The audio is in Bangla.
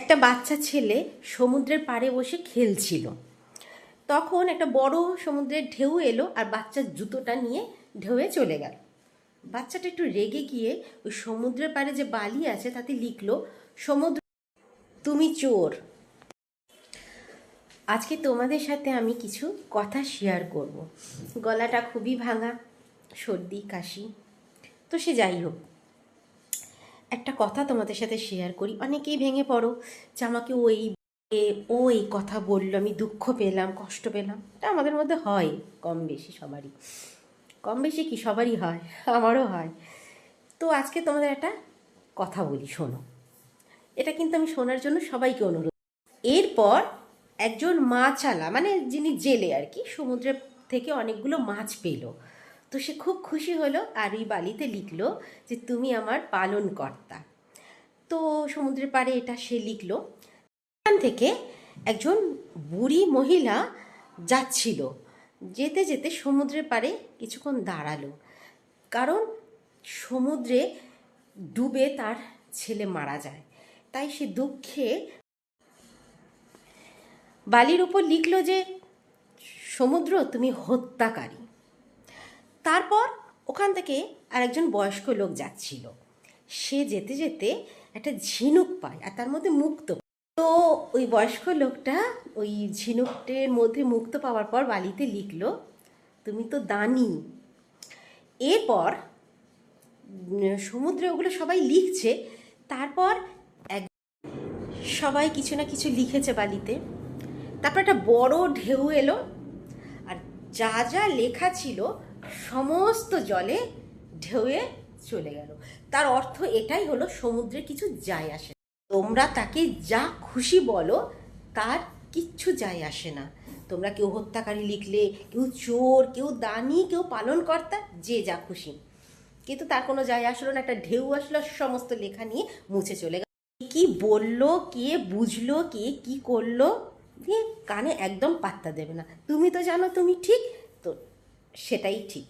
একটা বাচ্চা ছেলে সমুদ্রের পাড়ে বসে খেলছিল। তখন একটা বড় সমুদ্রের ঢেউ এলো আর বাচ্চার জুতোটা নিয়ে ঢেউয়ে চলে গেল। বাচ্চাটা একটু রেগে গিয়ে ওই সমুদ্রের পাড়ে যে বালি আছে তাতে লিখলো, সমুদ্র তুমি চোর। আজকে তোমাদের সাথে আমি কিছু কথা শেয়ার করব। গলাটা খুবই ভাঙা, সর্দি কাশি, তো সে যাই হোক, একটা কথা তোমাদের সাথে শেয়ার করি। অনেকেই ভেঙে পড়ো যে আমাকে ও এই কথা বললো, আমি দুঃখ পেলাম, কষ্ট পেলাম। এটা আমাদের মধ্যে হয় কম বেশি, সবারই কম বেশি, কি সবারই হয়, আমারও হয়। তো আজকে তোমাদের একটা কথা বলি, শোনো। এটা কিন্তু আমি শোনার জন্য সবাইকে অনুরোধ। এরপর একজন মাছওয়ালা, মানে যিনি জেলে আর কি, সমুদ্রের থেকে অনেকগুলো মাছ পেল। তো সে খুব খুশি হলো আর ওই বালিতে লিখলো যে তুমি আমার পালনকর্তা। তো সমুদ্রের পাড়ে এটা সে লিখলো। এখান থেকে একজন বুড়ি মহিলা যাচ্ছিল, যেতে যেতে সমুদ্রের পাড়ে কিছুক্ষণ দাঁড়ালো, কারণ সমুদ্রে ডুবে তার ছেলে মারা যায়। তাই সে দুঃখে বালির উপর লিখলো যে সমুদ্র তুমি হত্যাকারী। তারপর ওখান থেকে আরেকজন বয়স্ক লোক যাচ্ছিল, সে যেতে যেতে একটা ঝিনুক পায় আর তার মধ্যে মুক্তো। তো ওই বয়স্ক লোকটা ওই ঝিনুকটের মধ্যে মুক্তো পাওয়ার পর বালিতে লিখলো, তুমি তো দানি। এরপর সমুদ্রে ওগুলো সবাই লিখছে। তারপর সবাই কিছু না কিছু লিখেছে বালিতে। তারপর একটা বড় ঢেউ এলো আর যা যা লেখা ছিল সমস্ত জলে ঢেউয়ে চলে গেল। তার অর্থ এটাই হলো, সমুদ্রে কিছু যায় আসে না। তোমরা তাকে যা খুশি বলো, তার কিচ্ছু যায় আসে না। তোমরা কেউ হত্যাকারী লিখলে, কেউ চোর, কেউ দানি, কেউ পালনকর্তা, যে যা খুশি, কিন্তু তার কোনো যায় আসলো না। একটা ঢেউ আসলো, সমস্ত লেখা নিয়ে মুছে চলে গেল। কি বললো, কে বুঝলো, কে কি করলো, দিয়ে কানে একদম পাত্তা দেবে না। তুমি তো জানো তুমি ঠিক, তো সেটাই ঠিক।